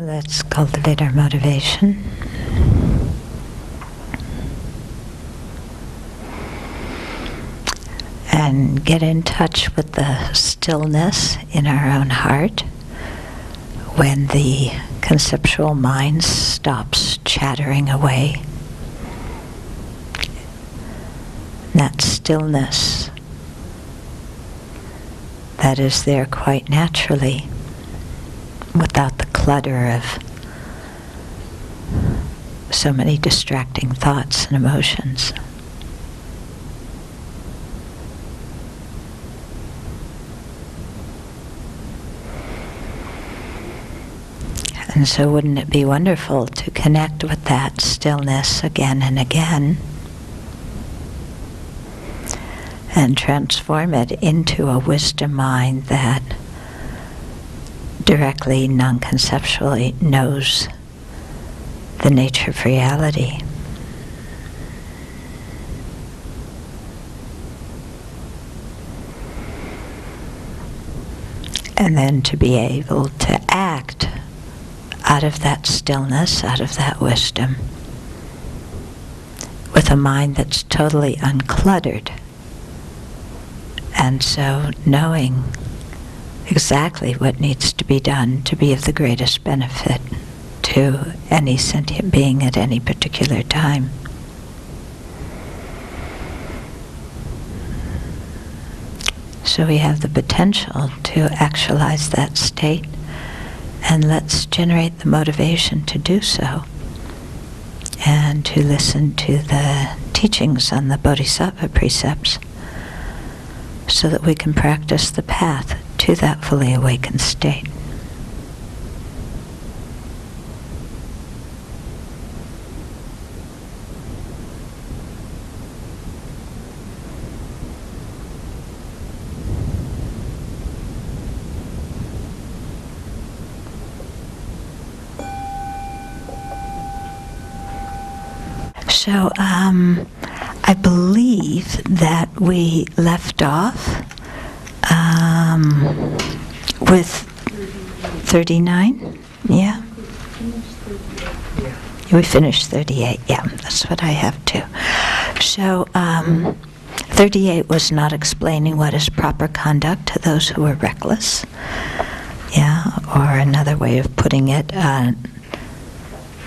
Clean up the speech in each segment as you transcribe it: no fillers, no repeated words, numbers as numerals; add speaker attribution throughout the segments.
Speaker 1: Let's cultivate our motivation. And get in touch with the stillness in our own heart when the conceptual mind stops chattering away. That stillness that is there quite naturally, without the clutter of so many distracting thoughts and emotions. And so wouldn't it be wonderful to connect with that stillness again and again and transform it into a wisdom mind that directly, non-conceptually knows the nature of reality. And then to be able to act out of that stillness, out of that wisdom, with a mind that's totally uncluttered. And so knowing exactly what needs to be done to be of the greatest benefit to any sentient being at any particular time. So we have the potential to actualize that state, and let's generate the motivation to do so, and to listen to the teachings on the Bodhisattva precepts so that we can practice the path to that fully awakened state. So, I believe that we left off with 39, yeah? We finished 38, yeah, that's what I have too. So, 38 was not explaining what is proper conduct to those who are reckless, yeah, or another way of putting it,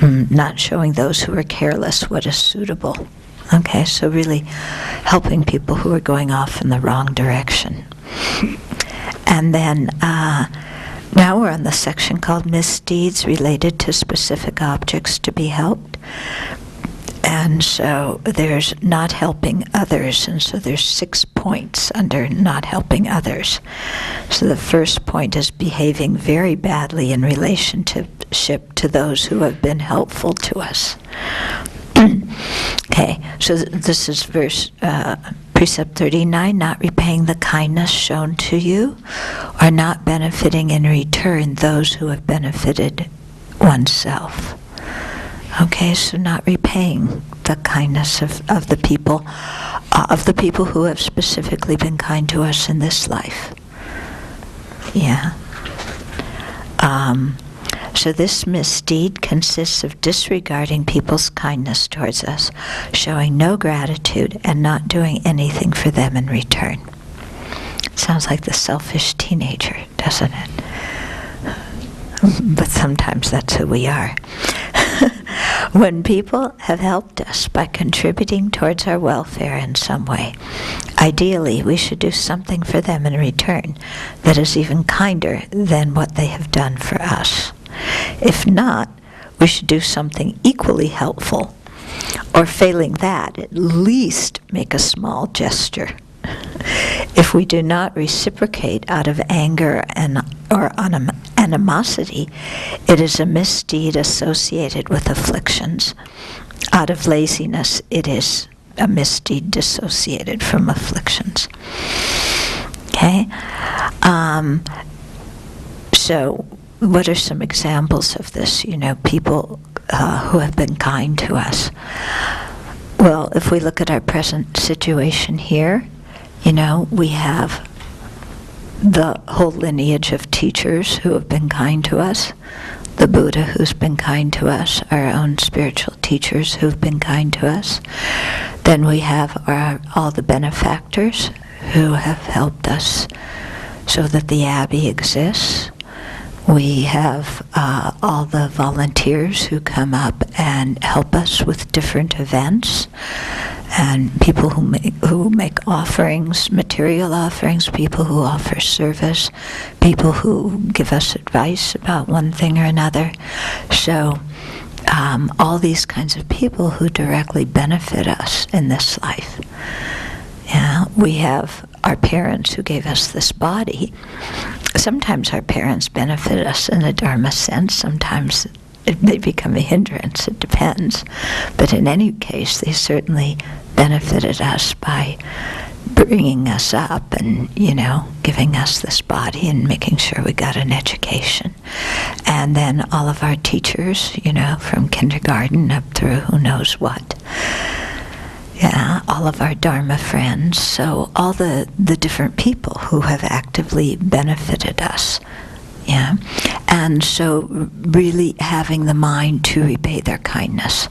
Speaker 1: not showing those who are careless what is suitable. Okay, so really helping people who are going off in the wrong direction. And then now we're on the section called misdeeds related to specific objects to be helped. And so there's not helping others, and so there's 6 points under not helping others. So the first point is behaving very badly in relationship to those who have been helpful to us. Okay, so this is precept 39, not repaying the kindness shown to you, or not benefiting in return those who have benefited oneself. Okay, so not repaying the kindness of the people who have specifically been kind to us in this life. Yeah. So this misdeed consists of disregarding people's kindness towards us, showing no gratitude, and not doing anything for them in return. Sounds like the selfish teenager, doesn't it? But sometimes that's who we are. When people have helped us by contributing towards our welfare in some way, ideally we should do something for them in return that is even kinder than what they have done for us. If not, we should do something equally helpful, or failing that, at least make a small gesture. If we do not reciprocate out of anger or animosity, it is a misdeed associated with afflictions. Out of laziness, it is a misdeed dissociated from afflictions. Okay? So, what are some examples of this? You know, people who have been kind to us. Well, if we look at our present situation here, you know, we have the whole lineage of teachers who have been kind to us, the Buddha who's been kind to us, our own spiritual teachers who've been kind to us. Then we have all the benefactors who have helped us so that the Abbey exists. We have all the volunteers who come up and help us with different events, and people who make offerings, material offerings, people who offer service, people who give us advice about one thing or another. So all these kinds of people who directly benefit us in this life. Yeah, we have our parents who gave us this body. Sometimes our parents benefit us in a Dharma sense. Sometimes they become a hindrance. It depends. But in any case, they certainly benefited us by bringing us up and, giving us this body and making sure we got an education. And then all of our teachers, from kindergarten up through who knows what. Yeah, all of our Dharma friends, so all the different people who have actively benefited us. Yeah, and so really having the mind to repay their kindness.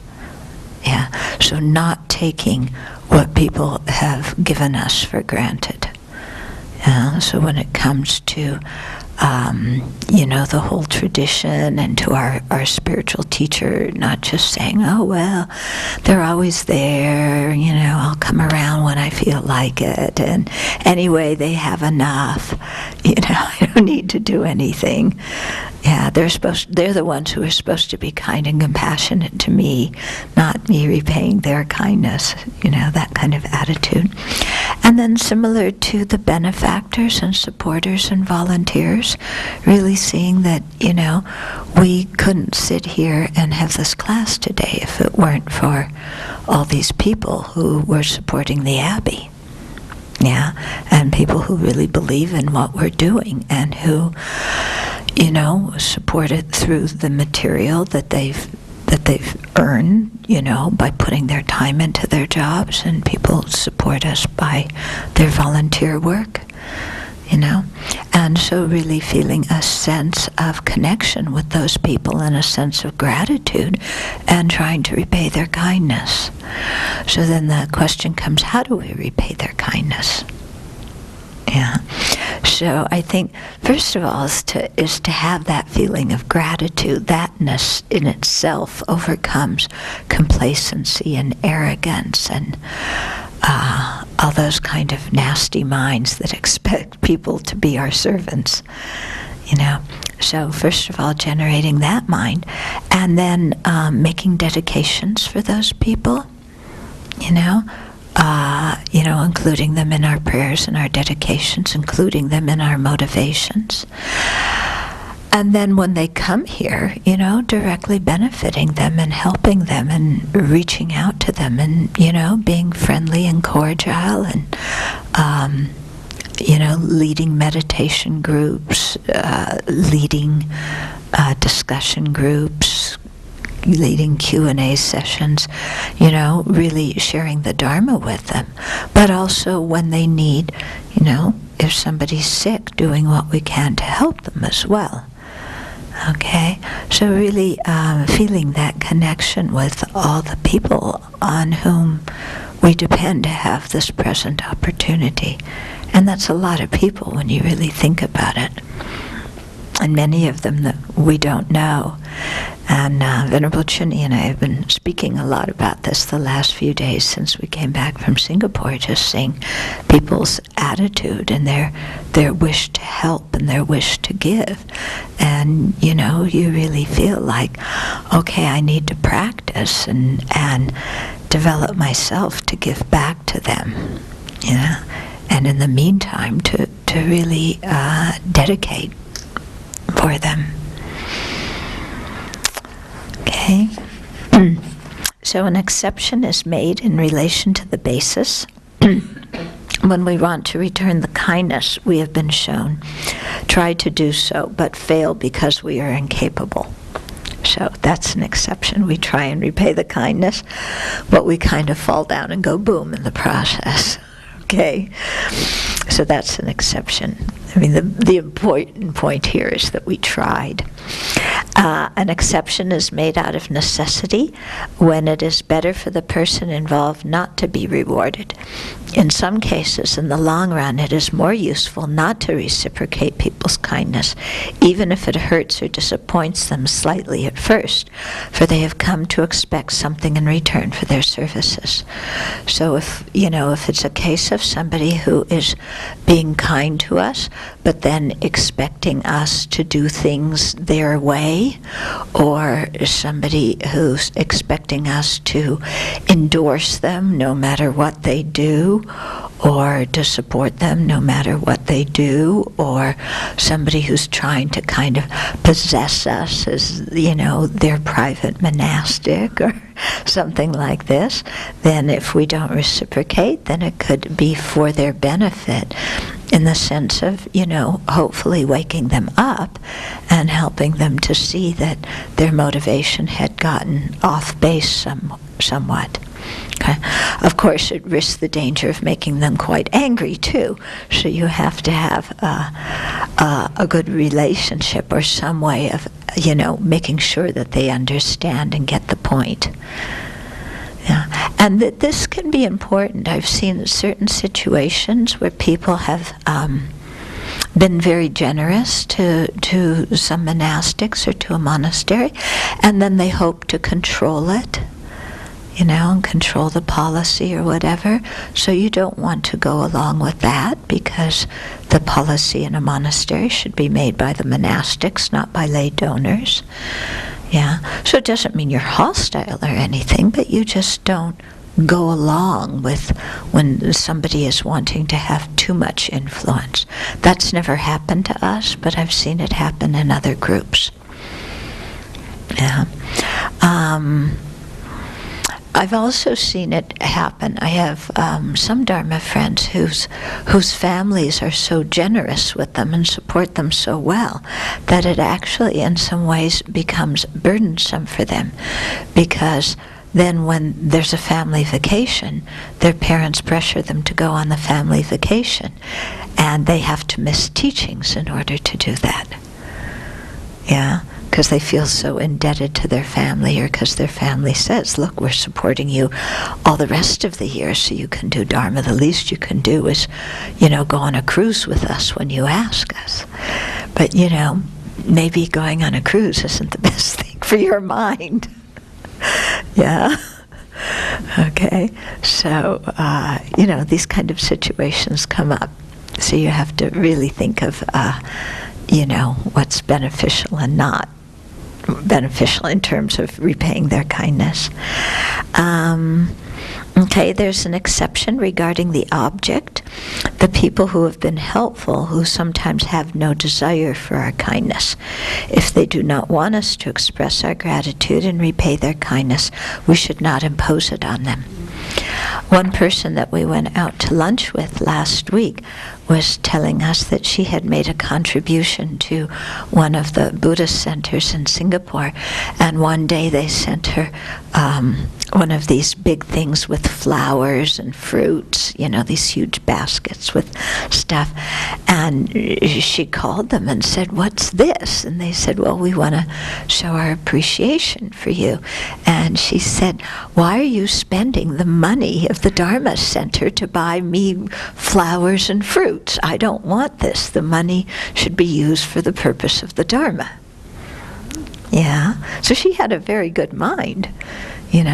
Speaker 1: Yeah, so not taking what people have given us for granted. Yeah, so when it comes to the whole tradition and to our spiritual teacher, not just saying, oh, well, they're always there, I'll come around when I feel like it, and anyway, they have enough, I don't need to do anything. Yeah, they're the ones who are supposed to be kind and compassionate to me, not me repaying their kindness, that kind of attitude. And then similar to the benefactors and supporters and volunteers, really seeing that, we couldn't sit here and have this class today if it weren't for all these people who were supporting the Abbey. Yeah, and people who really believe in what we're doing and who, support it through the material that they've earned, by putting their time into their jobs, and people support us by their volunteer work, and so really feeling a sense of connection with those people and a sense of gratitude and trying to repay their kindness. So then the question comes, how do we repay their kindness? Yeah. So I think, first of all, is to have that feeling of gratitude. Thatness in itself overcomes complacency and arrogance and all those kind of nasty minds that expect people to be our servants. So first of all, generating that mind, and then making dedications for those people. Including them in our prayers and our dedications, including them in our motivations. And then when they come here, directly benefiting them and helping them and reaching out to them and, being friendly and cordial and, leading meditation groups, leading discussion groups, leading Q&A sessions, really sharing the Dharma with them. But also when they need, if somebody's sick, doing what we can to help them as well. Okay? So really feeling that connection with all the people on whom we depend to have this present opportunity. And that's a lot of people when you really think about it. And many of them that we don't know. And Venerable Chuni and I have been speaking a lot about this the last few days since we came back from Singapore, just seeing people's attitude and their wish to help and their wish to give. And, you really feel like, okay, I need to practice and develop myself to give back to them, and in the meantime to really dedicate for them. Okay. So an exception is made in relation to the basis. When we want to return the kindness we have been shown, try to do so, but fail because we are incapable. So that's an exception. We try and repay the kindness, but we kind of fall down and go boom in the process. Okay. So that's an exception. I mean, the important point here is that we tried. An exception is made out of necessity when it is better for the person involved not to be rewarded. In some cases, in the long run, it is more useful not to reciprocate people's kindness, even if it hurts or disappoints them slightly at first, for they have come to expect something in return for their services. So if it's a case of somebody who is being kind to us, but then expecting us to do things their way, or somebody who's expecting us to endorse them no matter what they do, or to support them no matter what they do, or somebody who's trying to kind of possess us as, their private monastic or something like this, then if we don't reciprocate, then it could be for their benefit in the sense of, hopefully waking them up and helping them to see that their motivation had gotten off base somewhat. Okay. Of course, it risks the danger of making them quite angry too. So you have to have a good relationship or some way of, making sure that they understand and get the point. Yeah. And that this can be important. I've seen certain situations where people have been very generous to some monastics or to a monastery, and then they hope to control it, and control the policy or whatever. So you don't want to go along with that, because the policy in a monastery should be made by the monastics, not by lay donors. Yeah. So it doesn't mean you're hostile or anything, but you just don't go along with when somebody is wanting to have too much influence. That's never happened to us, but I've seen it happen in other groups. Yeah. I've also seen it happen. I have some Dharma friends whose families are so generous with them and support them so well that it actually in some ways becomes burdensome for them, because then when there's a family vacation, their parents pressure them to go on the family vacation, and they have to miss teachings in order to do that. Yeah, because they feel so indebted to their family, or because their family says, look, we're supporting you all the rest of the year so you can do Dharma. The least you can do is, go on a cruise with us when you ask us. But, maybe going on a cruise isn't the best thing for your mind. Yeah. Okay. So, these kind of situations come up. So you have to really think of, what's beneficial and not beneficial in terms of repaying their kindness. Okay, there's an exception regarding the object. The people who have been helpful, who sometimes have no desire for our kindness. If they do not want us to express our gratitude and repay their kindness, we should not impose it on them. One person that we went out to lunch with last week was telling us that she had made a contribution to one of the Buddhist centers in Singapore, and one day they sent her one of these big things with flowers and fruits, these huge baskets with stuff, and she called them and said, "What's this?" And they said, "Well, we want to show our appreciation for you." And she said, "Why are you spending the money of the Dharma Center to buy me flowers and fruits? I don't want this. The money should be used for the purpose of the Dharma." Yeah. So she had a very good mind.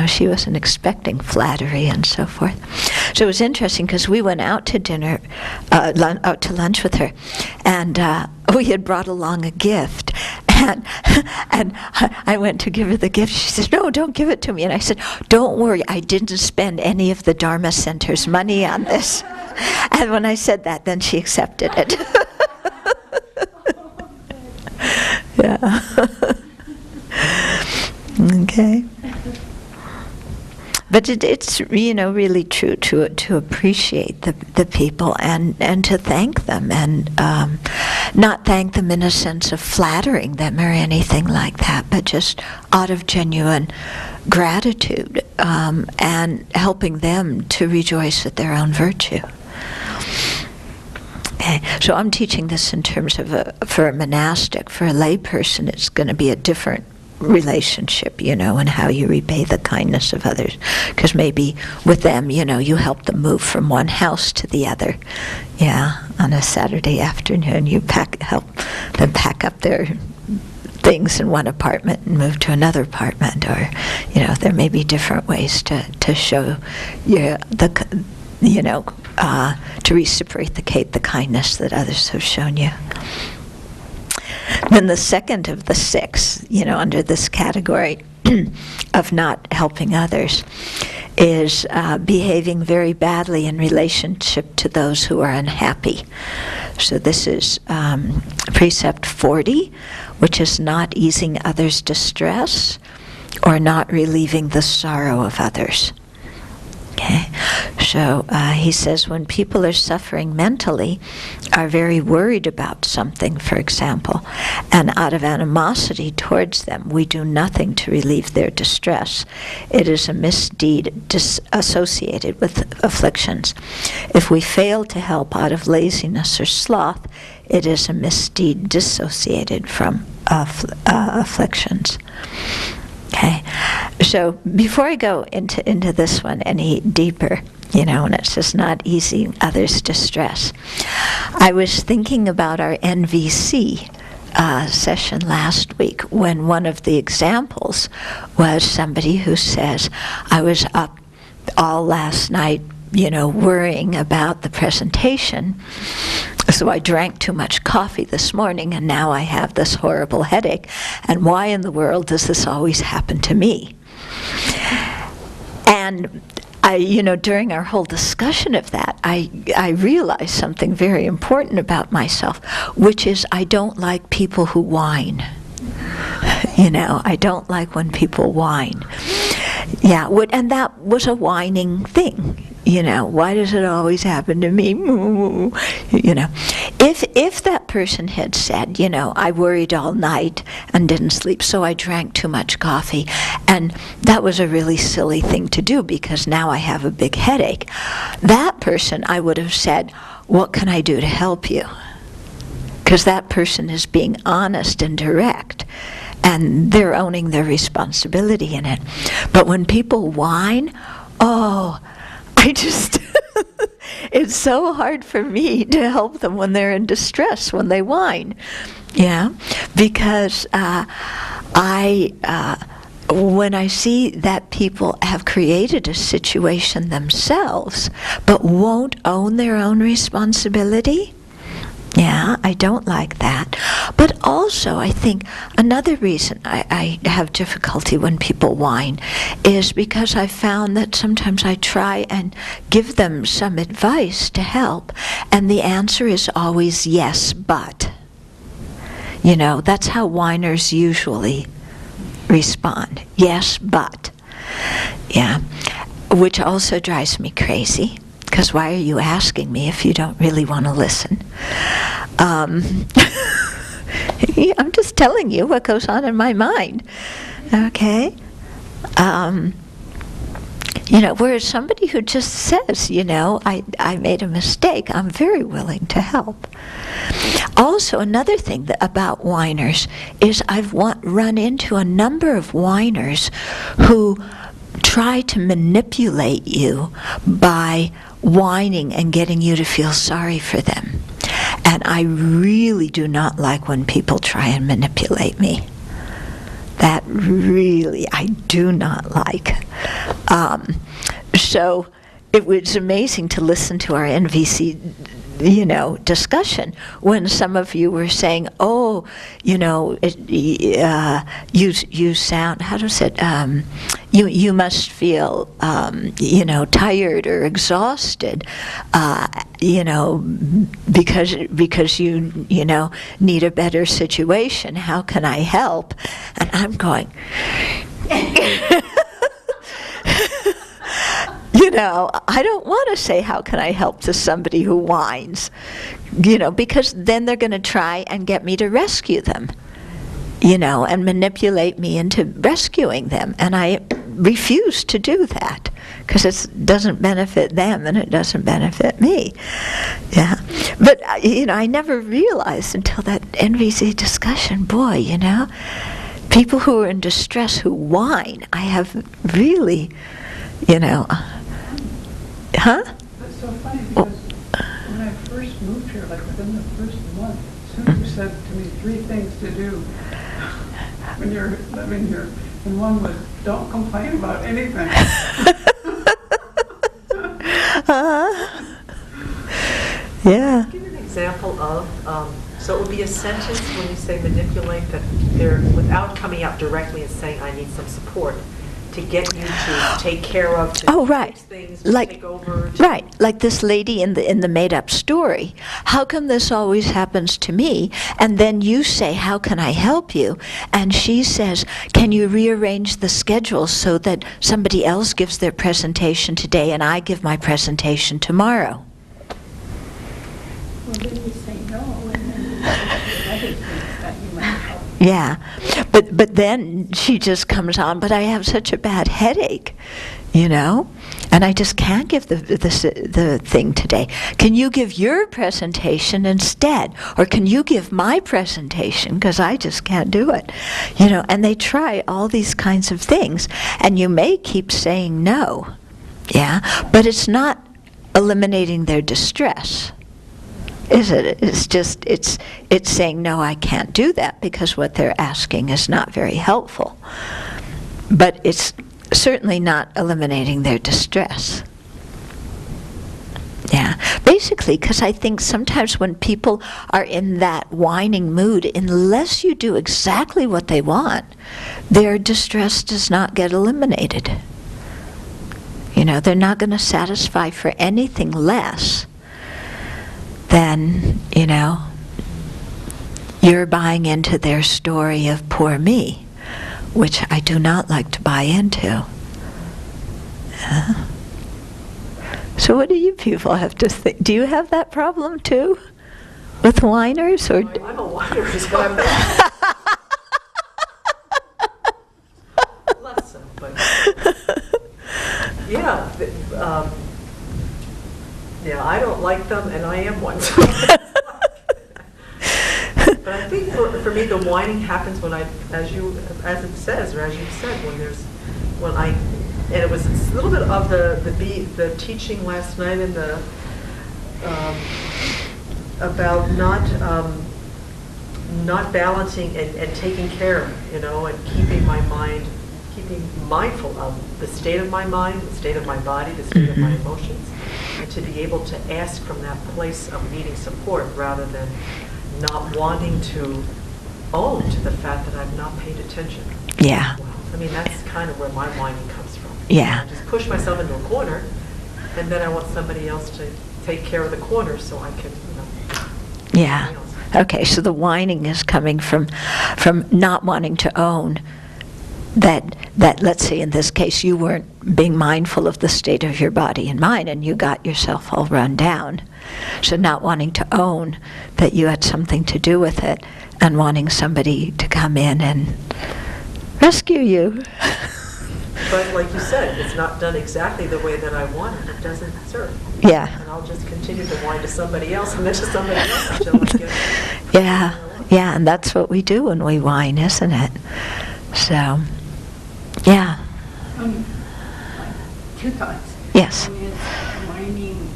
Speaker 1: She wasn't expecting flattery and so forth. So it was interesting because we went out to dinner, out to lunch with her, and we had brought along a gift. And I went to give her the gift. She said, "No, don't give it to me." And I said, "Don't worry, I didn't spend any of the Dharma Center's money on this." And when I said that, then she accepted it. Yeah. Okay. But it's really true to appreciate the people and to thank them, and not thank them in a sense of flattering them or anything like that, but just out of genuine gratitude, and helping them to rejoice at their own virtue. Okay, so I'm teaching this in terms of for a monastic. For a lay person, it's going to be a different relationship, and how you repay the kindness of others. Because maybe with them, you help them move from one house to the other. Yeah, on a Saturday afternoon, you help them pack up their things in one apartment and move to another apartment, or there may be different ways to show to reciprocate the kindness that others have shown you. Then the second of the 6, under this category of not helping others, is behaving very badly in relationship to those who are unhappy. So this is precept 40, which is not easing others' distress or not relieving the sorrow of others. Okay, so he says when people are suffering mentally, are very worried about something, for example, and out of animosity towards them, we do nothing to relieve their distress. It is a misdeed associated with afflictions. If we fail to help out of laziness or sloth, it is a misdeed dissociated from afflictions. Okay, so before I go into this one any deeper, and it's just not easing others' distress, I was thinking about our NVC session last week, when one of the examples was somebody who says, I was up all last night, worrying about the presentation, so I drank too much coffee this morning, and now I have this horrible headache, and why in the world does this always happen to me? And during our whole discussion of that, I realized something very important about myself, which is I don't like people who whine. I don't like when people whine. Yeah, and that was a whining thing. Why does it always happen to me? If that person had said, I worried all night and didn't sleep, so I drank too much coffee, and that was a really silly thing to do because now I have a big headache, that person, I would have said, what can I do to help you? Because that person is being honest and direct, and they're owning their responsibility in it. But when people whine, it's so hard for me to help them when they're in distress, when they whine. Yeah, because when I see that people have created a situation themselves, but won't own their own responsibility, yeah, I don't like that. But also, I think another reason I have difficulty when people whine is because I found that sometimes I try and give them some advice to help, and the answer is always yes, but. That's how whiners usually respond. Yes, but. Yeah, which also drives me crazy. Because why are you asking me if you don't really want to listen? I'm just telling you what goes on in my mind. Okay? Whereas somebody who just says, I made a mistake, I'm very willing to help. Also, another thing about whiners is I've run into a number of whiners who try to manipulate you by whining and getting you to feel sorry for them. And I really do not like when people try and manipulate me. That really I do not like. So it was amazing to listen to our NVC discussion when some of you were saying, you sound, how does it, you must feel, tired or exhausted, because you need a better situation. How can I help? And I'm going, I don't want to say, how can I help to somebody who whines? Because then they're going to try and get me to rescue them, and manipulate me into rescuing them. And I refuse to do that. because it doesn't benefit them and it doesn't benefit me. Yeah. But, I never realized until that NVC discussion, boy, people who are in distress who whine, I have really, huh?
Speaker 2: That's so funny because when I first moved here, like within the first month, Sue said to me 3 things to do when you're living here. And one was, don't complain about anything.
Speaker 1: Yeah.
Speaker 3: Give an example of, so it would be a sentence when you say manipulate that they're, without coming out directly and saying, I need some support, to get you to take care of, to fix things, to take over.
Speaker 1: Right, like this lady in the made-up story. How come this always happens to me? And then you say, how can I help you? And she says, can you rearrange the schedule so that somebody else gives their presentation today and I give my presentation tomorrow?
Speaker 2: Well, then you say no, and then you say other things that you might help.
Speaker 1: Yeah, but then she just comes on, but I have such a bad headache, and I just can't give the thing today. Can you give your presentation instead? Or can you give my presentation, because I just can't do it? And they try all these kinds of things, and you may keep saying no, yeah, but it's not eliminating their distress. Is it? It's just, it's saying, no, I can't do that because what they're asking is not very helpful. But it's certainly not eliminating their distress. Yeah. Basically, because I think sometimes when people are in that whining mood, unless you do exactly what they want, their distress does not get eliminated. They're not going to satisfy for anything less then, you're buying into their story of poor me, which I do not like to buy into. So what do you people have to think? Do you have that problem too? With whiners? Or
Speaker 3: I'm a whiner, but I'm less so, but yeah, I don't like them, and I am one. But I think for me, the whining happens when as it says, or as you said, and it was a little bit of the teaching last night in the about not balancing and taking care, and keeping my mind, keeping mindful of the state of my mind, the state of my body, the state of my emotions, and to be able to ask from that place of needing support rather than not wanting to own to the fact that I've not paid attention.
Speaker 1: Yeah.
Speaker 3: Well, I mean, that's kind of where my whining comes from.
Speaker 1: Yeah.
Speaker 3: I just push myself into a corner, and then I want somebody else to take care of the corner so I can,
Speaker 1: Yeah. Okay, so the whining is coming from not wanting to own that let's say in this case you weren't being mindful of the state of your body and mind and you got yourself all run down. So not wanting to own that you had something to do with it and wanting somebody to come in and rescue you.
Speaker 3: But like you said, it's not done exactly the way that I want it. It doesn't serve.
Speaker 1: Yeah.
Speaker 3: And I'll just continue to whine to somebody else and then to somebody else until I get it.
Speaker 1: Yeah, and that's what we do when we whine, isn't it? So, yeah.
Speaker 2: Two thoughts.
Speaker 1: Yes.
Speaker 2: One is whining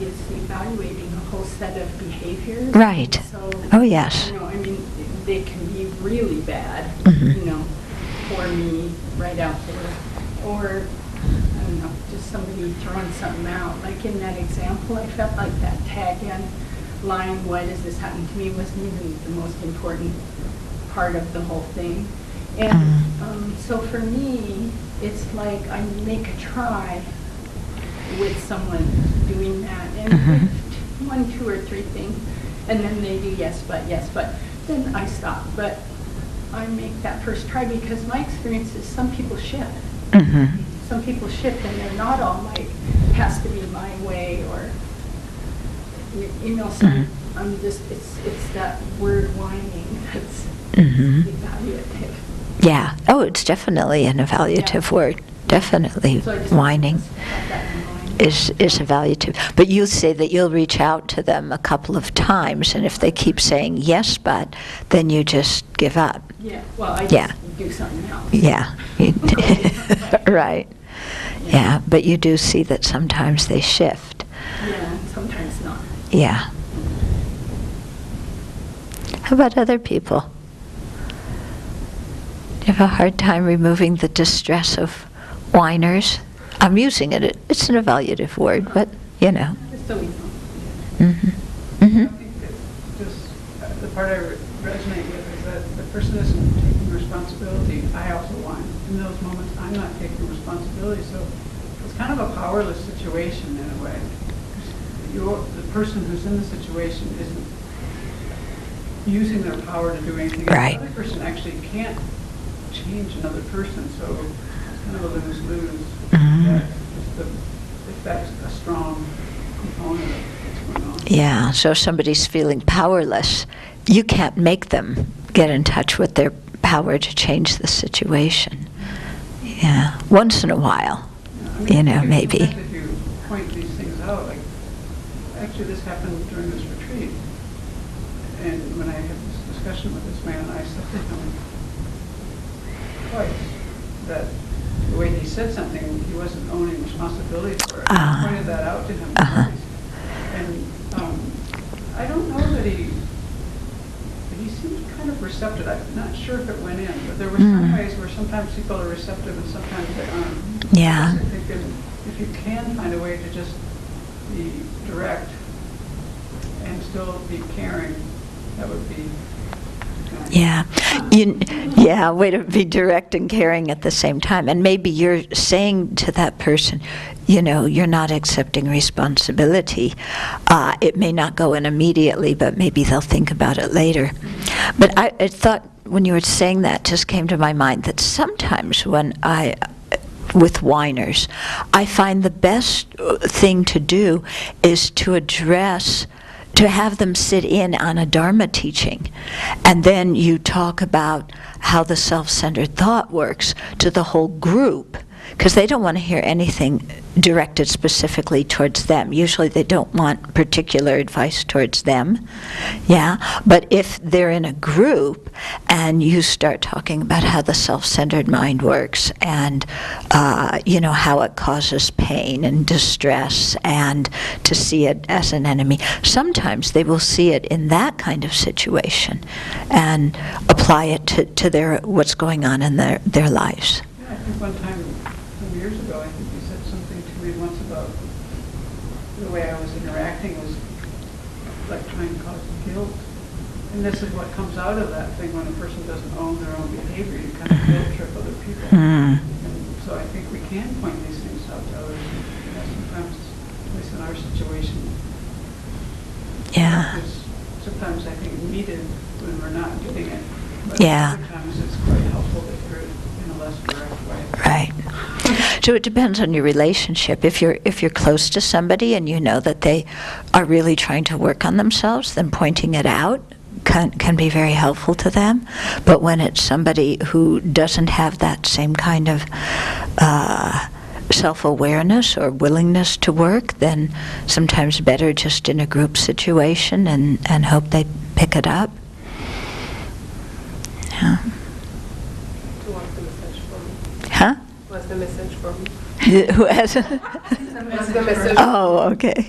Speaker 2: is evaluating a whole set of behaviors.
Speaker 1: Right.
Speaker 2: So,
Speaker 1: Oh, yes.
Speaker 2: They can be really bad, for me right out there. Or, I don't know, just somebody throwing something out. Like in that example, I felt like that tag-in line, why does this happen to me, wasn't even the most important part of the whole thing. And so for me, it's like I make a try with someone doing that. And if 1, 2, or 3 things, and then they do yes, but, then I stop. But I make that first try because my experience is some people shift. Some people shift and they're not all like, it has to be my way or, so I'm just, it's that word whining that's evaluative.
Speaker 1: Yeah. Oh, it's definitely an evaluative word. definitely
Speaker 2: So I just
Speaker 1: whining
Speaker 2: have that in mind.
Speaker 1: is a value too. But you say that you'll reach out to them a couple of times, and if they keep saying yes, but, then you just give up.
Speaker 2: Yeah, well, I
Speaker 1: Yeah.
Speaker 2: just do something else.
Speaker 1: Yeah. Right. Yeah, but you do see that sometimes they shift.
Speaker 2: Yeah, sometimes not.
Speaker 1: Yeah. How about other people? Do you have a hard time removing the distress of whiners? I'm using it. It's an evaluative word, but, you know.
Speaker 2: Just so we know.
Speaker 1: Mm-hmm.
Speaker 4: I
Speaker 1: Mm-hmm.
Speaker 4: think that just the part I resonate with is that the person isn't taking responsibility. I also whine. In those moments, I'm not taking responsibility, so it's kind of a powerless situation in a way. The person who's in the situation isn't using their power to do anything.
Speaker 1: Right.
Speaker 4: The other person actually can't change another person, so it's kind of a lose-lose.
Speaker 1: Mhm.
Speaker 4: If that's a strong component of what's going on.
Speaker 1: Yeah, so if somebody's feeling powerless, you can't make them get in touch with their power to change the situation. Yeah, once in a while, you know, maybe.
Speaker 4: Sometimes if you point these things out, like, actually this happened during this retreat, and when I had this discussion with this man, I said to him twice that the way he said something, he wasn't owning responsibility for it. I pointed that out to him twice. And I don't know that he seemed kind of receptive. I'm not sure if it went in, but there were some ways where sometimes people are receptive and sometimes they aren't.
Speaker 1: Yeah.
Speaker 4: I think if you can find a way to just be direct and still be caring, that would be.
Speaker 1: Yeah, yeah, way to be direct and caring at the same time. And maybe you're saying to that person, you know, you're not accepting responsibility. It may not go in immediately, but maybe they'll think about it later. But I thought when you were saying that, just came to my mind that sometimes when with whiners, I find the best thing to do is to have them sit in on a Dharma teaching, and then you talk about how the self-centered thought works to the whole group, because they don't want to hear anything directed specifically towards them. Usually they don't want particular advice towards them. Yeah, but if they're in a group and you start talking about how the self-centered mind works and you know, how it causes pain and distress, and to see it as an enemy, sometimes they will see it in that kind of situation and apply it to their what's going on in their lives.
Speaker 4: Yeah, I think one time, some years ago, I think you said something to me once about the way I was interacting was like trying to cause guilt. And this is what comes out of that thing when a person doesn't own their own behavior. You kind of guilt trip other people. And so I think we can point these things out to others. You know, sometimes, at least in our situation,
Speaker 1: Yeah.
Speaker 4: it's sometimes I think needed when we're not getting it. But
Speaker 1: Yeah.
Speaker 4: other times it's quite helpful to hear it in a less direct way.
Speaker 1: Right. So it depends on your relationship. If you're close to somebody and you know that they are really trying to work on themselves, then pointing it out can be very helpful to them. But when it's somebody who doesn't have that same kind of self-awareness or willingness to work, then sometimes better just in a group situation and hope they pick it up. Yeah.
Speaker 5: What's the message for me?
Speaker 1: Huh?
Speaker 5: What's the message for me?
Speaker 1: Who has?
Speaker 5: What's the message?
Speaker 1: Oh, okay.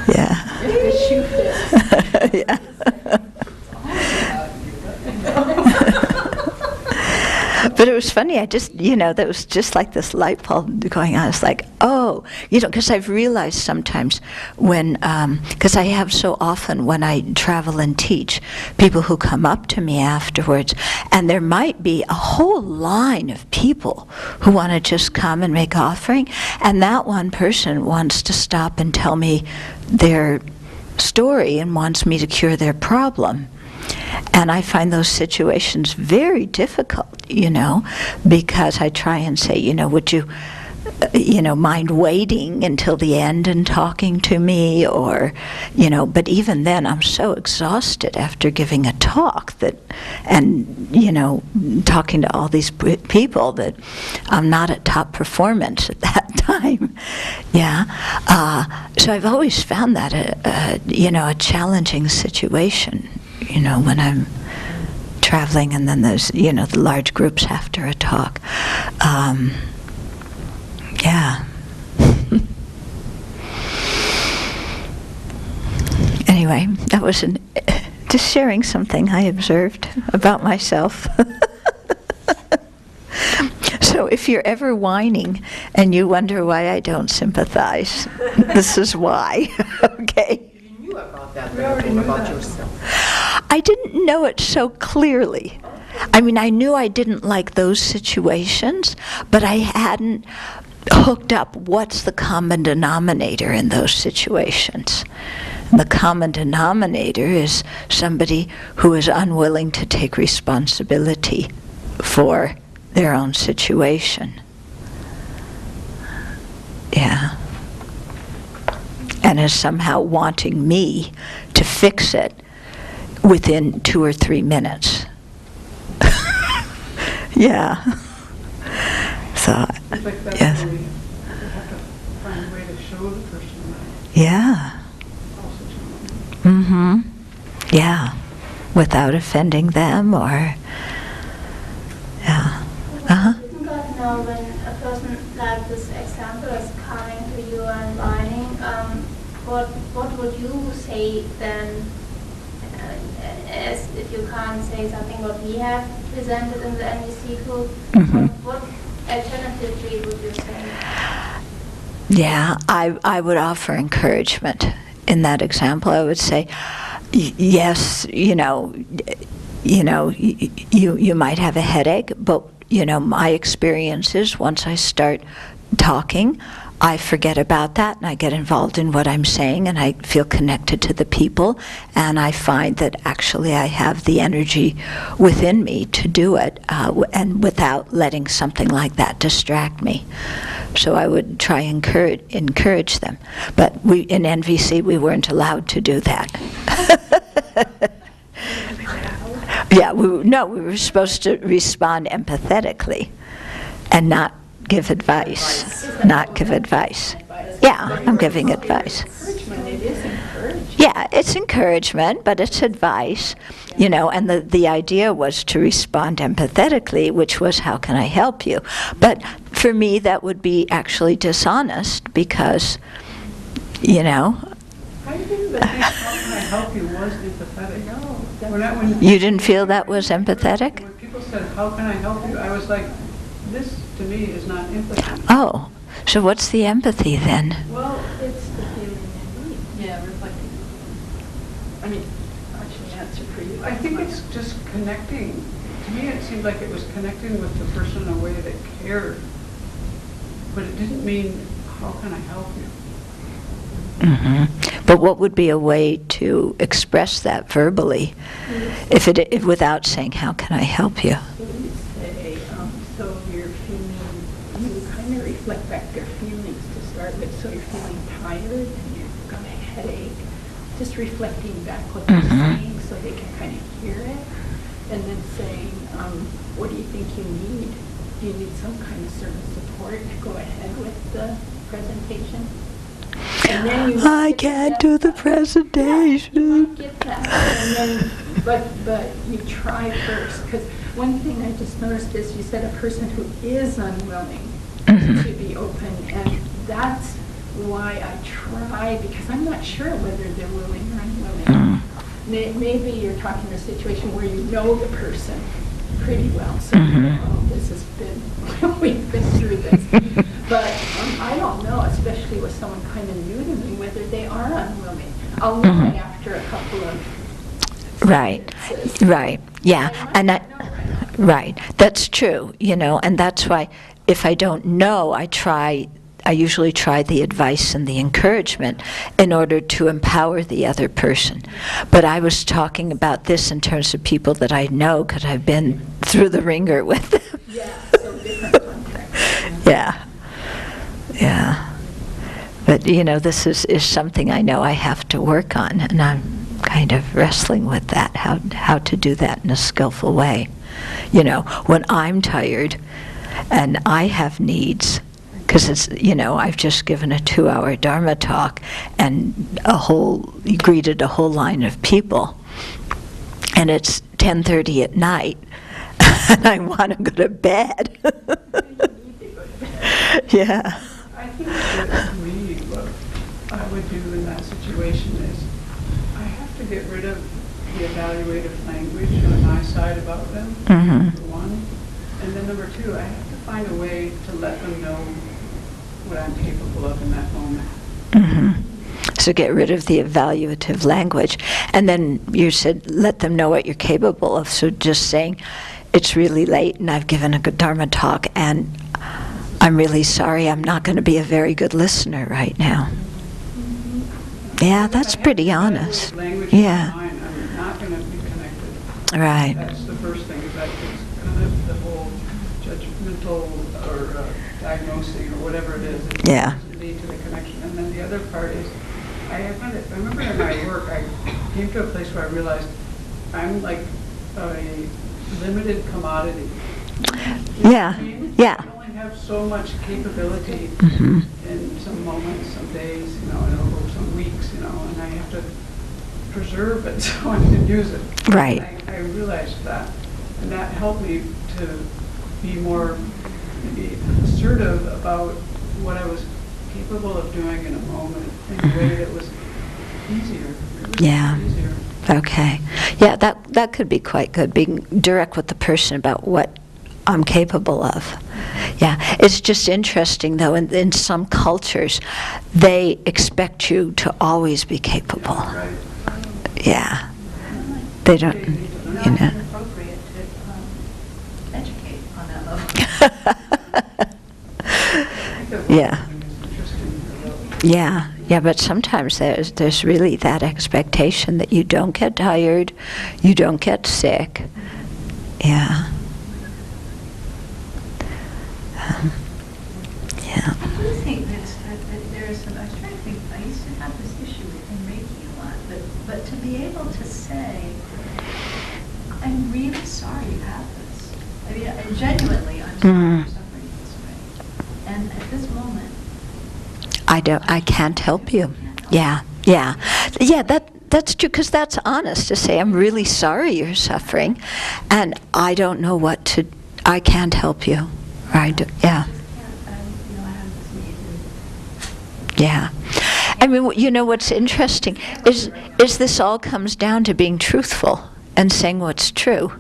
Speaker 1: Yeah.
Speaker 2: The shoe fits.
Speaker 1: Yeah. But it was funny, that was just like this light bulb going on. It's like, oh, because I've realized sometimes when, because I have so often when I travel and teach, people who come up to me afterwards, and there might be a whole line of people who want to just come and make offering, and that one person wants to stop and tell me their story and wants me to cure their problem. And I find those situations very difficult, because I try and say, would you mind waiting until the end and talking to me, or, but even then I'm so exhausted after giving a talk and talking to all these people that I'm not at top performance at that time. Yeah. So I've always found that a challenging situation, when I'm traveling and then there's, the large groups after a talk. Yeah. Anyway, that was just sharing something I observed about myself. So if you're ever whining and you wonder why I don't sympathize, this is why. Okay?
Speaker 3: You knew about that, but you knew about yourself.
Speaker 1: I didn't know it so clearly. I mean, I knew I didn't like those situations, but I hadn't hooked up what's the common denominator in those situations. And the common denominator is somebody who is unwilling to take responsibility for their own situation. Yeah. And is somehow wanting me to fix it within 2 or 3 minutes. Yeah. So,
Speaker 4: It's like that's
Speaker 1: yes.
Speaker 4: where we have to find a way to show the person that
Speaker 1: Yeah.
Speaker 4: also to
Speaker 1: Mm-hmm. Yeah. Without offending them or, yeah. Uh-huh.
Speaker 6: God know when a person like this example is coming to you and whining, what would you say then, as if you can't say something what we have presented in the NVC group,
Speaker 1: Mhm.
Speaker 6: what alternatively would you say?
Speaker 1: Yeah, I would offer encouragement. In that example, I would say, yes, you might have a headache, but my experience is once I start talking, I forget about that and I get involved in what I'm saying and I feel connected to the people, and I find that actually I have the energy within me to do it, and without letting something like that distract me. So I would try and encourage them. But in NVC we weren't allowed to do that. Yeah, we were supposed to respond empathetically and not give advice. Not give advice. Yeah, I'm giving advice.
Speaker 2: Encouragement, it is encouragement.
Speaker 1: Yeah, it's encouragement, but it's advice, and the idea was to respond empathetically, which was, how can I help you? But for me, that would be actually dishonest because,
Speaker 4: I didn't think how can I help you was empathetic.
Speaker 2: No,
Speaker 4: When
Speaker 1: you didn't feel that was empathetic?
Speaker 4: When people said, how can I help you, I was like, this to me is not empathy.
Speaker 1: Oh, so what's the empathy then?
Speaker 2: Well, it's the feeling and need. Yeah, reflecting. I mean, actually, answer for you.
Speaker 4: I think it's just connecting. To me, it seemed like it was connecting with the person in a way that cared. But it didn't mean, how can I help you?
Speaker 1: Mm-hmm. But what would be a way to express that verbally, if without saying, how can I help you?
Speaker 2: So you say, so you're feeling, you kind of reflect back their feelings to start with. So you're feeling tired and you've got a headache. Just reflecting back what they're saying so they can kind of hear it. And then saying, what do you think you need? Do you need some kind of certain support to go ahead with the presentation? And then you
Speaker 1: I can't do the presentation.
Speaker 2: Yeah, you might get that. And then, but you try first. Because one thing I just noticed is you said a person who is unwilling to be open. And that's why I try, because I'm not sure whether they're willing or unwilling. Maybe you're talking a situation where you know the person pretty well. So this has been, we've been through this. But I don't know, especially with someone kind of new to me, whether they are unwilling. I'll know it after a couple of sentences.
Speaker 1: Right, yeah, and
Speaker 2: I might not know right
Speaker 1: right, that's true, and that's why if I don't know, I usually try the advice and the encouragement in order to empower the other person. But I was talking about this in terms of people that I know because I've been through the ringer with them.
Speaker 2: Yeah, so different context.
Speaker 1: Yeah. Yeah. But, you know, this is something I know I have to work on, and I'm kind of wrestling with that, how to do that in a skillful way. You know, when I'm tired and I have needs, because it's, you know, I've just given a 2-hour Dharma talk and greeted a whole line of people, and it's 10:30 at night, and I want to go to bed. Yeah.
Speaker 4: I think that for me, what I would do in that situation is I have to get rid of the evaluative language on my side about them, number one. And then number two, I have to find a way to let them know what I'm capable of in that moment.
Speaker 1: So get rid of the evaluative language. And then you said let them know what you're capable of. So just saying, it's really late and I've given a good Dharma talk and I'm really sorry, I'm not going to be a very good listener right now. Yeah, that's pretty honest. Yeah.
Speaker 4: I'm not going to be connected.
Speaker 1: Right.
Speaker 4: That's the first thing, is that it's kind of the whole judgmental or diagnosing or whatever it is. It
Speaker 1: Yeah.
Speaker 4: lead to the connection. And then the other part is, I remember in my work, I came to a place where I realized I'm like a limited commodity. You know what I mean?
Speaker 1: Yeah.
Speaker 4: I only have so much capability in some moments, some days, you know, and over some weeks, you know, and I have to preserve it so I can use it.
Speaker 1: Right.
Speaker 4: And I realized that, and that helped me to be more maybe assertive about what I was capable of doing in a moment in a way that was easier. It was
Speaker 1: Yeah.
Speaker 4: easier.
Speaker 1: Okay. Yeah, that could be quite good, being direct with the person about what I'm capable of. Yeah. It's just interesting, though, in some cultures, they expect you to always be capable.
Speaker 4: Right.
Speaker 1: Yeah. They don't, you
Speaker 7: Not
Speaker 1: know.
Speaker 7: inappropriate to educate on that level.
Speaker 1: Yeah.
Speaker 4: It's interesting about
Speaker 1: Yeah, but sometimes there's really that expectation that you don't get tired, you don't get sick. Yeah. Yeah.
Speaker 7: I do think that there is some, I was trying to think, I used to have this issue in Reiki a lot, but to be able to say, I'm really sorry you have this. I mean, genuinely, I'm sorry you're suffering this way. And at this moment,
Speaker 1: I can't help you. Yeah. That's true, because that's honest to say, I'm really sorry you're suffering, and I don't know I can't help you. Yeah.
Speaker 7: I have this need.
Speaker 1: Yeah. I mean, you know what's interesting is this all comes down to being truthful and saying what's true,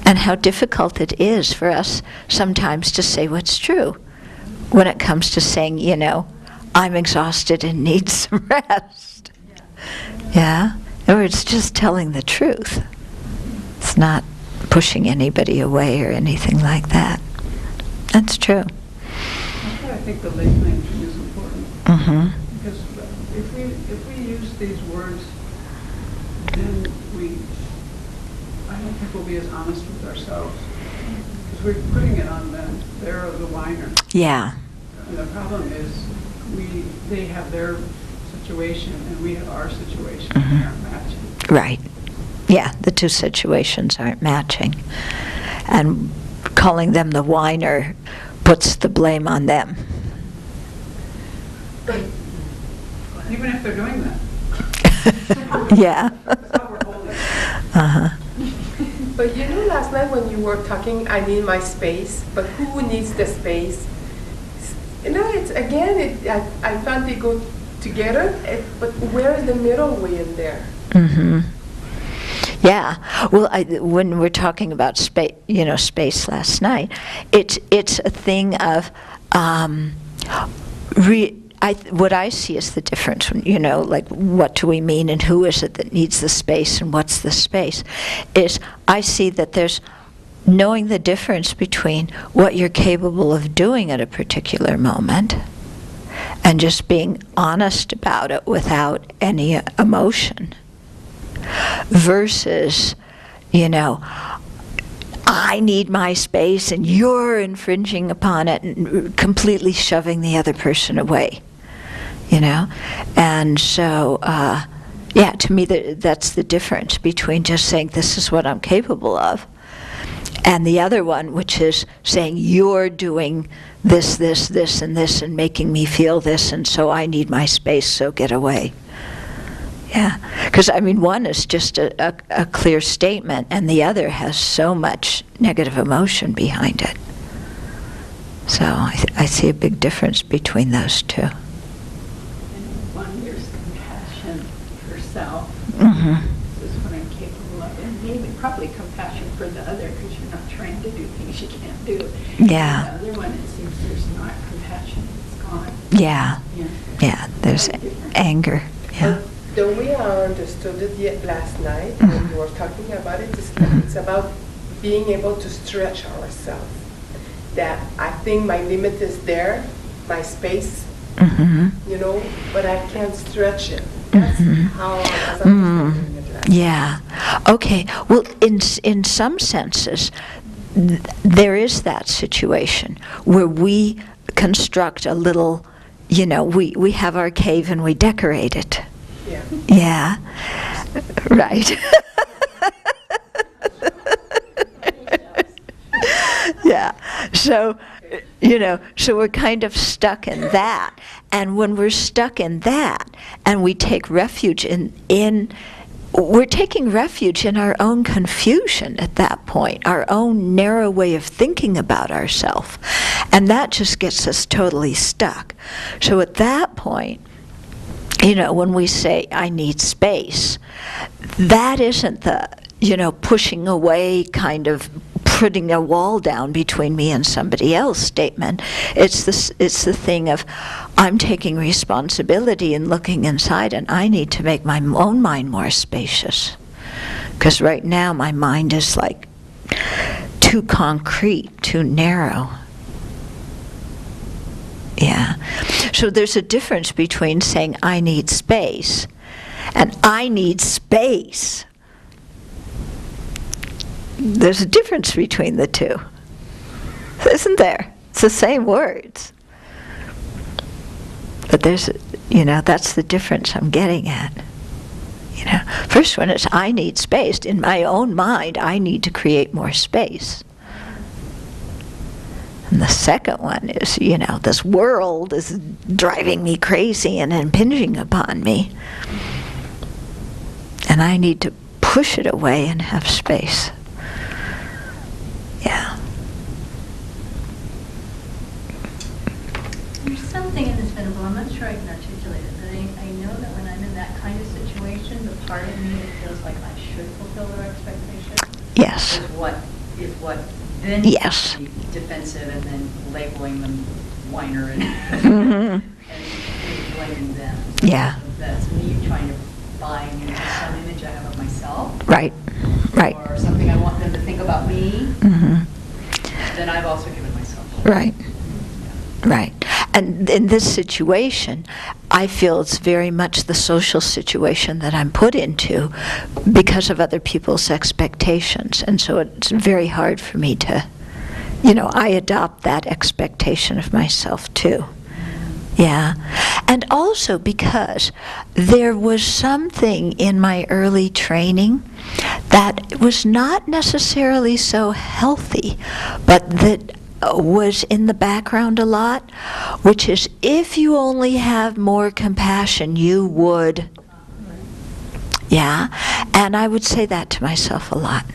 Speaker 1: and how difficult it is for us sometimes to say what's true when it comes to saying, you know, I'm exhausted and need some rest. Yeah? Or it's just telling the truth. It's not pushing anybody away or anything like that. That's true.
Speaker 4: That's why I think the labeling thing is important. Because if we use these words, then I don't think we'll be as honest with ourselves. Because we're putting it on them. They're the whiner.
Speaker 1: Yeah.
Speaker 4: And the problem is, they have their situation and we have our situation. They aren't matching.
Speaker 1: Right. Yeah, the two situations aren't matching. And calling them the whiner puts the blame on them.
Speaker 4: Even if they're doing that.
Speaker 1: Yeah.
Speaker 4: That's how we're holding it.
Speaker 1: Uh-huh.
Speaker 5: But you know, last night when you were talking, I need my space, but who needs the space? You know, it's again, I found they go together, but where is the middle way in there?
Speaker 1: Yeah. Well, when we're talking about space last night, it's a thing of what I see is the difference. You know, like what do we mean, and who is it that needs the space, and what's the space? Is I see that there's knowing the difference between what you're capable of doing at a particular moment, and just being honest about it without any emotion, versus, you know, I need my space and you're infringing upon it, and completely shoving the other person away, you know? And so, yeah, to me, that's the difference between just saying, this is what I'm capable of, and the other one, which is saying, you're doing this, this, this, and this, and making me feel this, and so I need my space, so get away. Yeah, because I mean, one is just a clear statement, and the other has so much negative emotion behind it. So I see a big difference between those two.
Speaker 2: And one, there's compassion for self.
Speaker 1: Mm-hmm.
Speaker 2: This is what I'm capable of. And maybe probably compassion for the other, because you're not trying to do things you can't do.
Speaker 1: Yeah.
Speaker 2: And the other one, it seems there's not compassion. It's gone.
Speaker 1: Yeah.
Speaker 2: Yeah.
Speaker 1: Yeah, there's anger. Yeah.
Speaker 5: The way I understood it yet last night when you were talking about it is that it's about being able to stretch ourselves. That I think my limit is there, my space, you know, but I can't stretch it. That's how I was understanding it last night.
Speaker 1: Yeah. Okay. Well, in some senses, there is that situation where we construct a little, you know, we have our cave and we decorate it.
Speaker 5: Yeah.
Speaker 1: Yeah. Right. Yeah. So, you know, so we're kind of stuck in that. And when we're stuck in that and we take refuge we're taking refuge in our own confusion at that point, our own narrow way of thinking about ourselves. And that just gets us totally stuck. So at that point, you know, when we say, I need space, that isn't the, you know, pushing away, kind of putting a wall down between me and somebody else statement. It's the thing of, I'm taking responsibility and looking inside, and I need to make my own mind more spacious. Because right now my mind is like too concrete, too narrow. Yeah. So there's a difference between saying, I need space, and I need space. There's a difference between the two. Isn't there? It's the same words. But there's, you know, that's the difference I'm getting at. You know, first one is, I need space. In my own mind, I need to create more space. And the second one is, you know, this world is driving me crazy and impinging upon me. And I need to push it away and have space. Yeah.
Speaker 7: There's something in this metaphor, I'm not sure I can articulate it, but I know that when I'm in that kind of situation, the part of me that feels like I should fulfill their expectation
Speaker 1: Yes.
Speaker 7: is what then
Speaker 1: Yes.
Speaker 7: be defensive and then labeling them whiner and,
Speaker 1: Mhm.
Speaker 7: and blaming them.
Speaker 1: Yeah.
Speaker 7: That's me trying to buy into some image I have of myself.
Speaker 1: Right. Right.
Speaker 7: Or something I want them to think about me.
Speaker 1: Mhm.
Speaker 7: Then I've also given myself.
Speaker 1: Right. Right. And in this situation, I feel it's very much the social situation that I'm put into because of other people's expectations. And so it's very hard for me to, you know, I adopt that expectation of myself too. Yeah. And also because there was something in my early training that was not necessarily so healthy, but that was in the background a lot, which is, if you only have more compassion, you would. Yeah. And I would say that to myself a lot.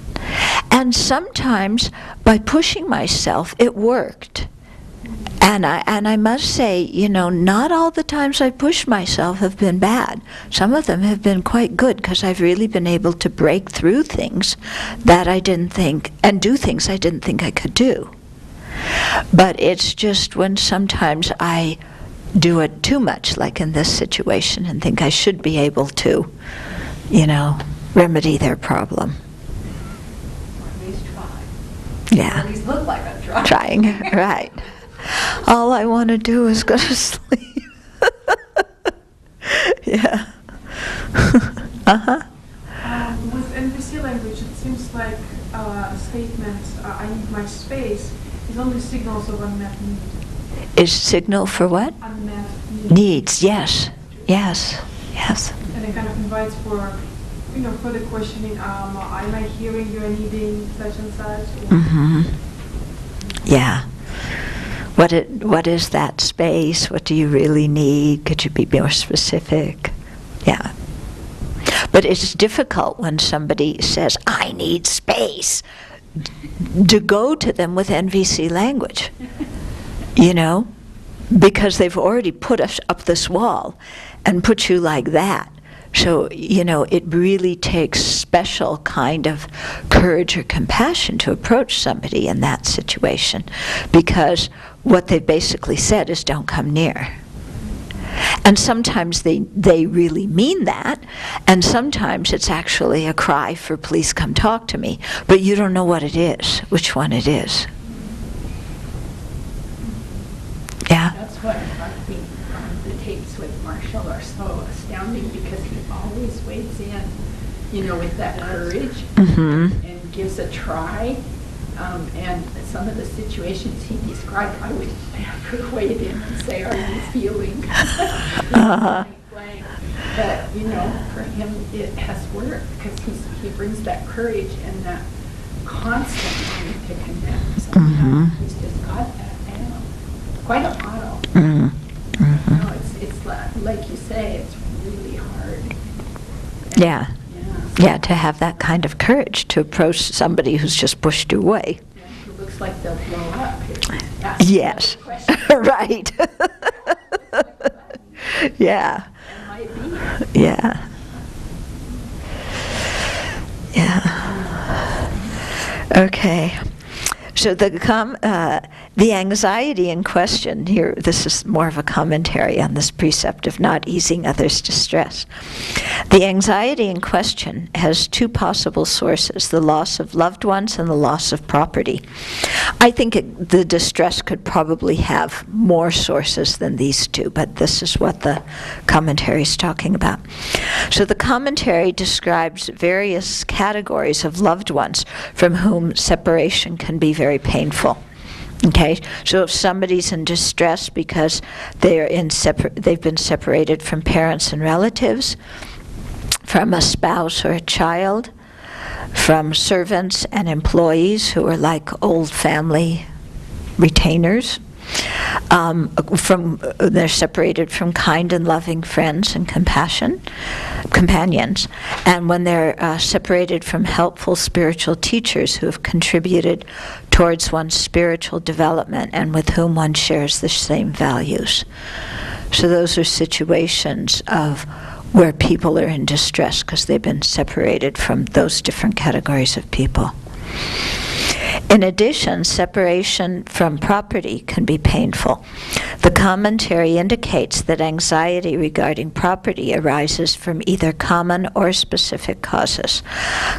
Speaker 1: And sometimes by pushing myself, it worked. And I must say, you know, not all the times I pushed myself have been bad. Some of them have been quite good, because I've really been able to break through things that I didn't think, and do things I didn't think I could do. But it's just when sometimes I do it too much, like in this situation, and think I should be able to, you know, remedy their problem.
Speaker 7: Or at least try.
Speaker 1: Yeah.
Speaker 7: Or at least look like I'm trying.
Speaker 1: Trying, right. All I want to do is go to sleep. Yeah. Uh-huh.
Speaker 8: Was with NVC language, it seems like a statement, I need my space, is only signals of unmet need.
Speaker 1: Is signal for what?
Speaker 8: Unmet need.
Speaker 1: Needs, yes. Yes. Yes.
Speaker 8: And it kind of invites for, further questioning, am I hearing you're needing such and such?
Speaker 1: Mm-hmm. Yeah. What is that space? What do you really need? Could you be more specific? Yeah. But it's difficult when somebody says, I need space, to go to them with NVC language, because they've already put us up this wall and put you like that. So, it really takes special kind of courage or compassion to approach somebody in that situation, because what they've basically said is don't come near. And sometimes they really mean that, and sometimes it's actually a cry for please come talk to me, but you don't know what it is, which one it is. Yeah?
Speaker 2: That's what I think the tapes with Marshall are so astounding, because he always wades in, with that courage,
Speaker 1: Mm-hmm.
Speaker 2: and gives a try. And some of the situations he described, I would never wade in and say, are you feeling?
Speaker 1: Uh-huh.
Speaker 2: But, for him, it has worked, because he brings that courage and that constant wanting to connect. So
Speaker 1: Mm-hmm.
Speaker 2: he's just got that down. Quite a model.
Speaker 1: Mm-hmm.
Speaker 2: No, it's like you say, it's really hard.
Speaker 1: Yeah.
Speaker 2: Yeah.
Speaker 1: Yeah, to have that kind of courage to approach somebody who's just pushed you away.
Speaker 2: Yeah, it looks like they'll blow up.
Speaker 1: Yes. Right. Yeah.
Speaker 2: It might be.
Speaker 1: Yeah. Yeah. Okay. So the anxiety in question here, this is more of a commentary on this precept of not easing others' distress. The anxiety in question has two possible sources, the loss of loved ones and the loss of property. I think the distress could probably have more sources than these two, but this is what the commentary is talking about. So the commentary describes various categories of loved ones from whom separation can be very painful. Okay, so if somebody's in distress because they've been separated from parents and relatives, from a spouse or a child, from servants and employees who are like old family retainers, they're separated from kind and loving friends and companions, and when they're separated from helpful spiritual teachers who have contributed towards one's spiritual development and with whom one shares the same values. So those are situations of where people are in distress because they've been separated from those different categories of people. In addition, separation from property can be painful. The commentary indicates that anxiety regarding property arises from either common or specific causes.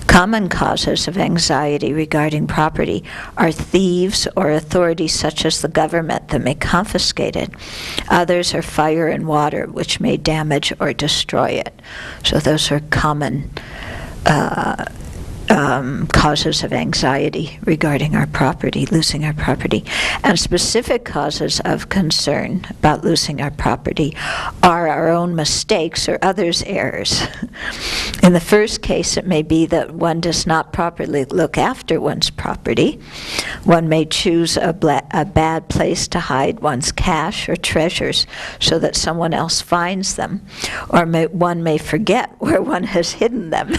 Speaker 1: Common causes of anxiety regarding property are thieves or authorities such as the government that may confiscate it. Others are fire and water, which may damage or destroy it. So those are common causes of anxiety regarding our property, losing our property. And specific causes of concern about losing our property are our own mistakes or others' errors. In the first case, it may be that one does not properly look after one's property. One may choose a bad place to hide one's cash or treasures so that someone else finds them, or one may forget where one has hidden them.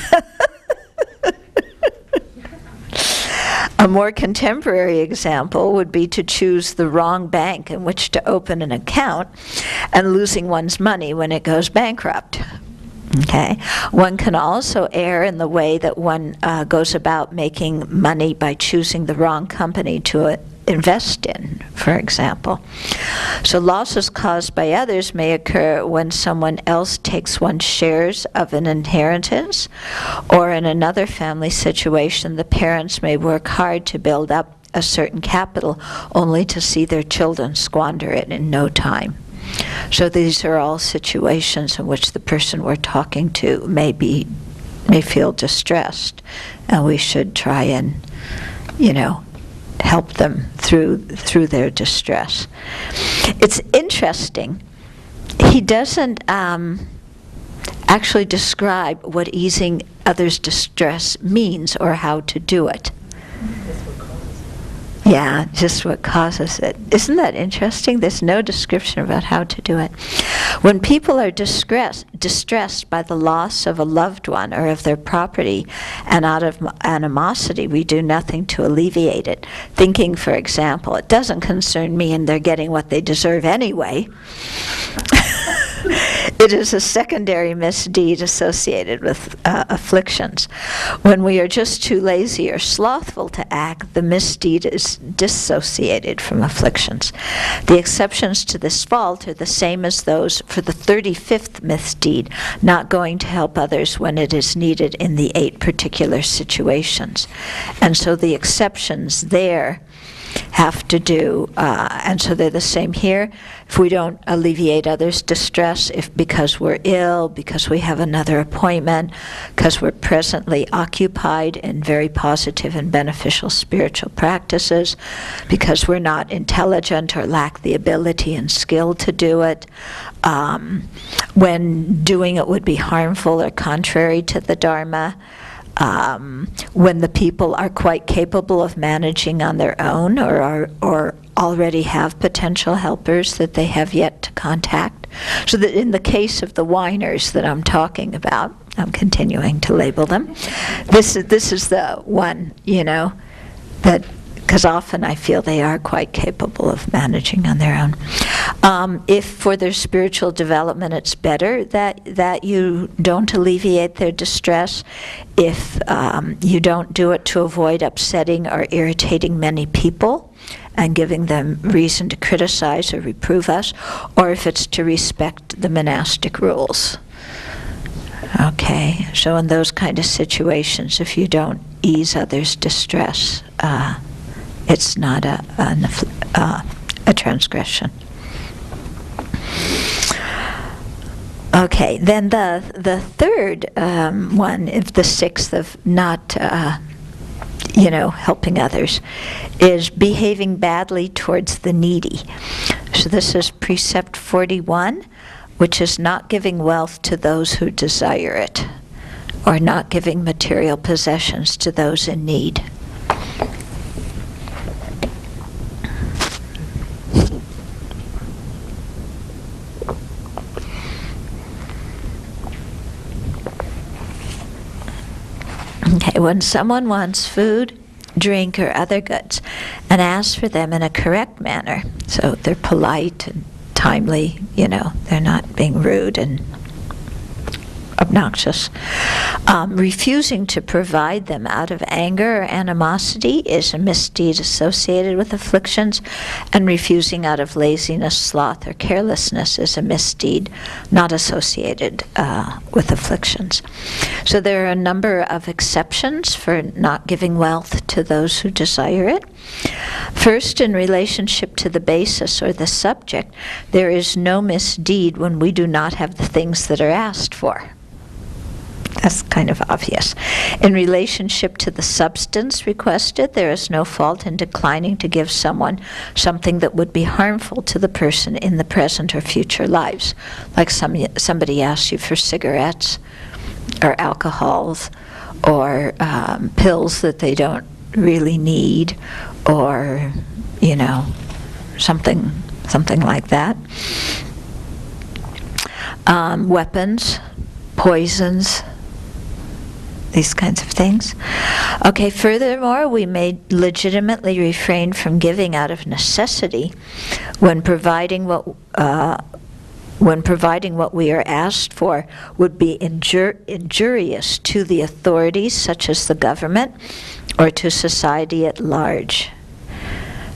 Speaker 1: A more contemporary example would be to choose the wrong bank in which to open an account and losing one's money when it goes bankrupt. Okay. One can also err in the way that one goes about making money by choosing the wrong company to invest in, for example. So losses caused by others may occur when someone else takes one's shares of an inheritance, or in another family situation, the parents may work hard to build up a certain capital only to see their children squander it in no time. So these are all situations in which the person we're talking to may be may feel distressed, and we should try and, help them through their distress. It's interesting. He doesn't actually describe what easing others' distress means or how to do it. Yeah, just what causes it. Isn't that interesting? There's no description about how to do it. When people are distressed by the loss of a loved one or of their property, and out of animosity, we do nothing to alleviate it. Thinking, for example, it doesn't concern me and they're getting what they deserve anyway. It is a secondary misdeed associated with afflictions. When we are just too lazy or slothful to act, the misdeed is dissociated from afflictions. The exceptions to this fault are the same as those for the 35th misdeed, not going to help others when it is needed in the 8 particular situations. And so the exceptions there have to do, and so they're the same here. If we don't alleviate others' distress, if because we're ill, because we have another appointment, because we're presently occupied in very positive and beneficial spiritual practices, because we're not intelligent or lack the ability and skill to do it, when doing it would be harmful or contrary to the Dharma, when the people are quite capable of managing on their own or already have potential helpers that they have yet to contact. So that in the case of the whiners that I'm talking about, I'm continuing to label them, this is the one, that, because often I feel they are quite capable of managing on their own. If for their spiritual development it's better that you don't alleviate their distress, if you don't do it to avoid upsetting or irritating many people and giving them reason to criticize or reprove us, or if it's to respect the monastic rules. Okay, so in those kind of situations, if you don't ease others' distress, it's not a transgression. Okay, then the third one, if the 6th of not, helping others, is behaving badly towards the needy. So this is precept 41, which is not giving wealth to those who desire it, or not giving material possessions to those in need. Okay, when someone wants food, drink, or other goods, and asks for them in a correct manner, so they're polite and timely, they're not being rude and obnoxious. Refusing to provide them out of anger or animosity is a misdeed associated with afflictions, and refusing out of laziness, sloth, or carelessness is a misdeed not associated with afflictions. So there are a number of exceptions for not giving wealth to those who desire it. First, in relationship to the basis or the subject, there is no misdeed when we do not have the things that are asked for. That's kind of obvious. In relationship to the substance requested, there is no fault in declining to give someone something that would be harmful to the person in the present or future lives. Like somebody asks you for cigarettes or alcohols or pills that they don't really need, or, something like that. Weapons, poisons, these kinds of things. Okay, furthermore, we may legitimately refrain from giving out of necessity when providing what we are asked for would be injurious to the authorities, such as the government, or to society at large.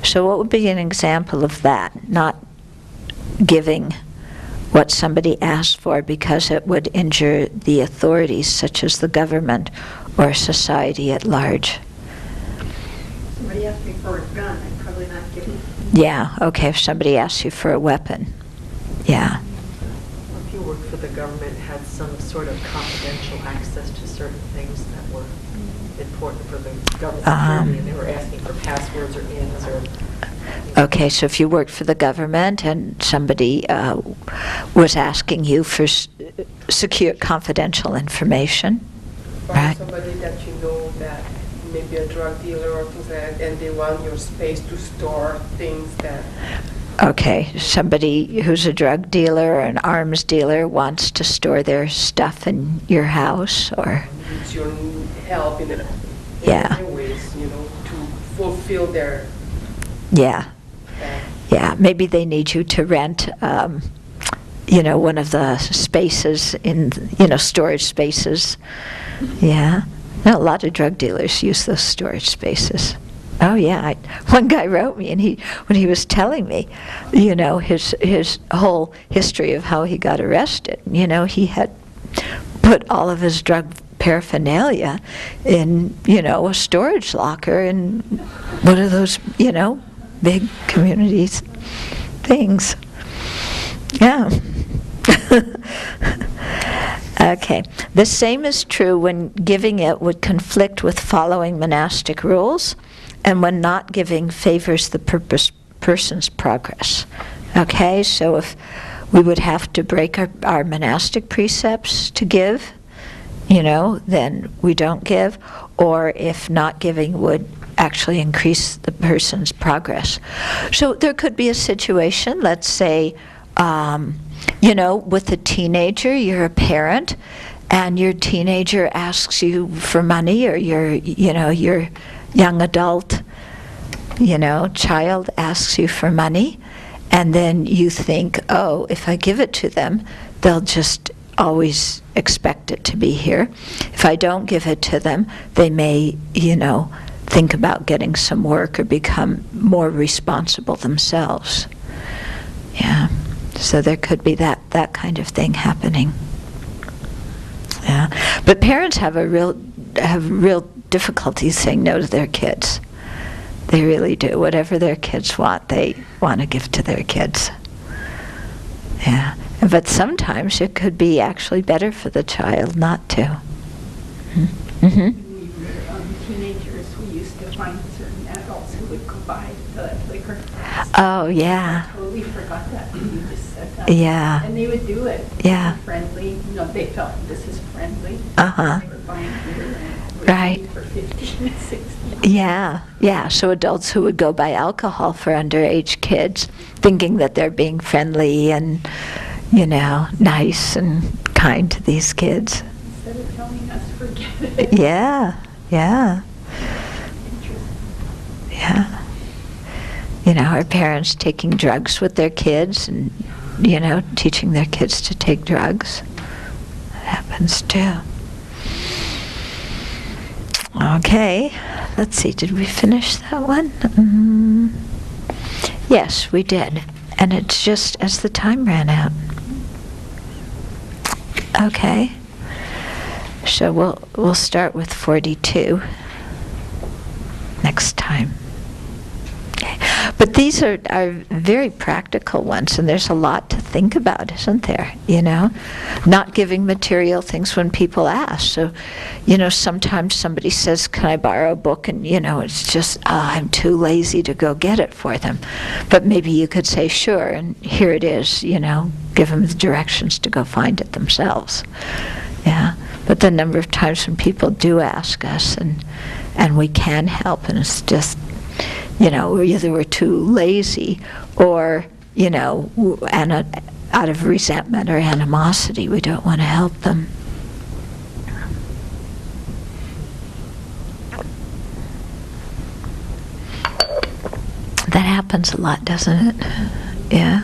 Speaker 1: So what would be an example of that? Not giving what somebody asked for because it would injure the authorities, such as the government or society at large.
Speaker 3: Somebody asked me for a gun, I'm probably not giving.
Speaker 1: Yeah, okay, if somebody asks you for a weapon. Yeah.
Speaker 3: If you work for the government had some sort of confidential access to certain things that were important for the government security, and they were asking for passwords or ins or...
Speaker 1: Okay, so if you worked for the government and somebody was asking you for secure confidential information,
Speaker 5: Or
Speaker 1: right?
Speaker 5: somebody that you know that maybe a drug dealer or things like that, and they want your space to store things that...
Speaker 1: Okay, somebody who's a drug dealer or an arms dealer wants to store their stuff in your house, or...
Speaker 5: Needs your help in
Speaker 1: Yeah.
Speaker 5: many ways, you know, to fulfill their...
Speaker 1: Yeah. Yeah, maybe they need you to rent, one of the spaces in, storage spaces. Yeah. No, a lot of drug dealers use those storage spaces. Oh yeah, one guy wrote me, and when he was telling me, his whole history of how he got arrested, he had put all of his drug paraphernalia in, a storage locker in one of those, big communities things. Yeah. Okay. The same is true when giving it would conflict with following monastic rules, and when not giving favors the person's progress. Okay, so if we would have to break our monastic precepts to give, then we don't give, or if not giving would actually increase the person's progress. So there could be a situation, let's say, with a teenager, you're a parent, and your teenager asks you for money, or your young adult, child asks you for money, and then you think, oh, if I give it to them, they'll just always expect it to be here. If I don't give it to them, they may, think about getting some work or become more responsible themselves. Yeah. So there could be that kind of thing happening. Yeah. But parents have real difficulty saying no to their kids. They really do. Whatever their kids want, they want to give to their kids. Yeah. But sometimes it could be actually better for the child not to.
Speaker 2: When we were teenagers, we used to find certain adults who would go buy the liquor.
Speaker 1: Oh, yeah.
Speaker 2: I totally forgot that. You just said that.
Speaker 1: Yeah.
Speaker 2: And they would do it.
Speaker 1: Yeah.
Speaker 2: Friendly. They felt this is friendly.
Speaker 1: Uh-huh.
Speaker 2: They were buying beer and
Speaker 1: Right.
Speaker 2: for 15 and 16.
Speaker 1: Yeah, yeah. So adults who would go buy alcohol for underage kids, thinking that they're being friendly and, nice and kind to these kids.
Speaker 2: Instead of telling us, forget it.
Speaker 1: Yeah, yeah, yeah. Our parents taking drugs with their kids and, teaching their kids to take drugs. That happens too. Okay, let's see, did we finish that one? Yes, we did. And it's just as the time ran out. Okay. So we'll start with 42 next time. Okay. But these are very practical ones, and there's a lot to think about, isn't there? Not giving material things when people ask. So, sometimes somebody says, can I borrow a book? And, it's just, I'm too lazy to go get it for them. But maybe you could say, sure, and here it is, give them the directions to go find it themselves. Yeah. But the number of times when people do ask us, and we can help, and it's just, either we're too lazy, or, and out of resentment or animosity, we don't want to help them. That happens a lot, doesn't it? Yeah.